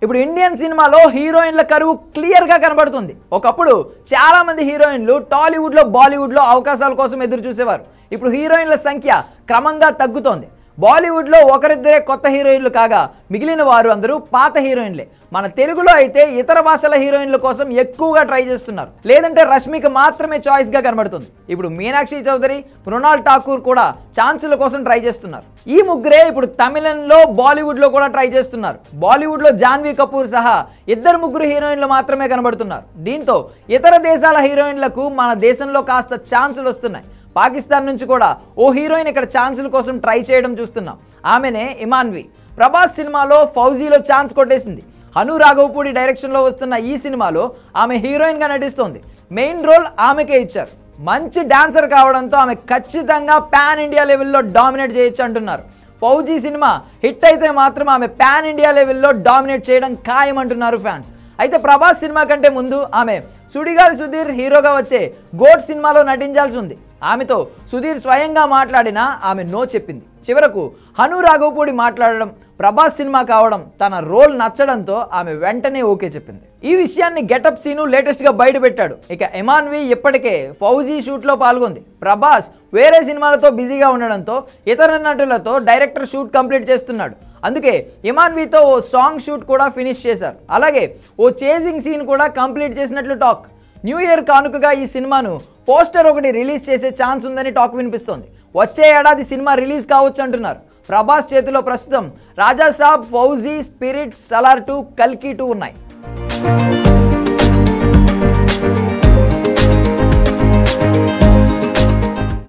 ఇప్పుడు ఇండియన్ సినిమాలో హీరోయిన్ల కరువు క్లియర్గా కనబడుతుంది. ఒకప్పుడు చాలామంది హీరోయిన్లు టాలీవుడ్లో బాలీవుడ్లో అవకాశాల కోసం ఎదురు చూసేవారు. ఇప్పుడు హీరోయిన్ల సంఖ్య క్రమంగా తగ్గుతోంది. బాలీవుడ్లో ఒకరిద్దరే కొత్త హీరోయిన్లు కాగా మిగిలిన వారు అందరూ పాత హీరోయిన్లే. మన తెలుగులో అయితే ఇతర భాషల హీరోయిన్ల కోసం ఎక్కువగా ట్రై చేస్తున్నారు. లేదంటే రష్మిక మాత్రమే చాయిస్గా కనబడుతుంది. ఇప్పుడు మీనాక్షి చౌదరి, మృణాల్ ఠాకూర్ కూడా ఛాన్సుల కోసం ట్రై చేస్తున్నారు. ఈ ముగ్గురే ఇప్పుడు తమిళంలో బాలీవుడ్లో కూడా ట్రై చేస్తున్నారు. బాలీవుడ్లో జాన్వీ కపూర్ సహా ముగ్గురు హీరోయిన్లు మాత్రమే కనబడుతున్నారు. దీంతో ఇతర దేశాల హీరోయిన్లకు మన దేశంలో కాస్త ఛాన్సులు వస్తున్నాయి. పాకిస్తాన్ నుంచి కూడా ఓ హీరోయిన్ ఇక్కడ ఛాన్సుల కోసం ట్రై చేయడం చూస్తున్నాం. ఆమెనే ఇమాన్వి. ప్రభాస్ సినిమాలో ఫౌజీలో ఛాన్స్ కొట్టేసింది. హను రాఘవపూడి డైరెక్షన్లో వస్తున్న ఈ సినిమాలో ఆమె హీరోయిన్గా నటిస్తోంది. మెయిన్ రోల్ ఆమెకే ఇచ్చారు. మంచి డాన్సర్ కావడంతో ఆమె ఖచ్చితంగా పాన్ ఇండియా లెవెల్లో డామినేట్ చేయొచ్చు అంటున్నారు. ఫౌజీ సినిమా హిట్ అయితే మాత్రం ఆమె పాన్ ఇండియా లెవెల్లో డామినేట్ చేయడం ఖాయం అంటున్నారు ఫ్యాన్స్. అయితే ప్రభాస్ సినిమా కంటే ముందు ఆమె సుడిగాలి సుధీర్ హీరోగా వచ్చే గోట్ సినిమాలో నటించాల్సి ఉంది. ఆమెతో సుధీర్ స్వయంగా మాట్లాడినా ఆమె నో చెప్పింది. చివరకు హను రాఘవపూడి మాట్లాడడం, ప్రభాస్ సినిమా కావడం, తన రోల్ నచ్చడంతో ఆమె వెంటనే ఓకే చెప్పింది. ఈ విషయాన్ని గెటప్ సీను లేటెస్ట్గా బయటపెట్టాడు. ఇక ఇమాన్వి ఇప్పటికే ఫౌజీ షూట్లో పాల్గొంది. ప్రభాస్ వేరే సినిమాలతో బిజీగా ఉండడంతో ఇతర నటులతో డైరెక్టర్ షూట్ కంప్లీట్ చేస్తున్నాడు. అందుకే ఇమాన్వితో ఓ సాంగ్ షూట్ కూడా ఫినిష్ చేశారు. అలాగే ఓ చేజింగ్ సీన్ కూడా కంప్లీట్ చేసినట్లు టాక్. న్యూ ఇయర్ కానుకగా ఈ సినిమాను పోస్టర్ ఒకటి రిలీజ్ చేసే ఛాన్స్ ఉందని టాక్ వినిపిస్తోంది. వచ్చే ఏడాది సినిమా రిలీజ్ కావచ్చు అంటున్నారు. ప్రభాస్ చేతిలో ప్రస్తుతం రాజా సాబ్, ఫౌజీ, స్పిరిట్, సలార్ 2, కల్కి 2 ఉన్నాయి.